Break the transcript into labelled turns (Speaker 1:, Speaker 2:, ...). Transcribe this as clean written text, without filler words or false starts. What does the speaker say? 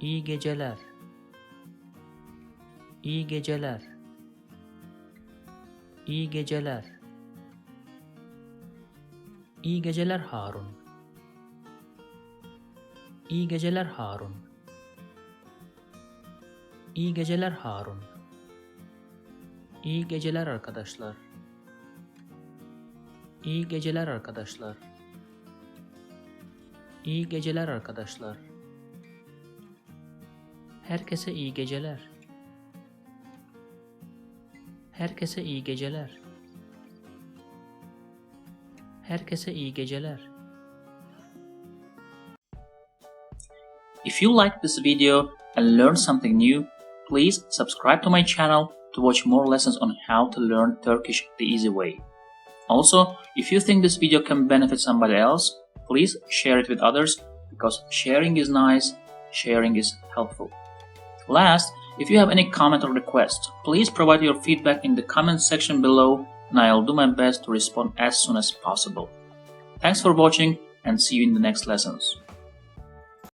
Speaker 1: İyi geceler. İyi geceler. İyi geceler. İyi geceler Harun. İyi geceler Harun. İyi geceler Harun. İyi geceler arkadaşlar. İyi geceler arkadaşlar. İyi geceler arkadaşlar. Herkese iyi geceler. Herkese iyi geceler. Herkese iyi geceler. If you liked this video and learned something new, please subscribe to my channel to watch more lessons on how to learn Turkish the easy way. Also, if you think this video can benefit somebody else, please share it with others because sharing is nice, sharing is helpful. Last, if you have any comment or request, please provide your feedback in the comment section below and I'll do my best to respond as soon as possible. Thanks for watching and see you in the next lessons.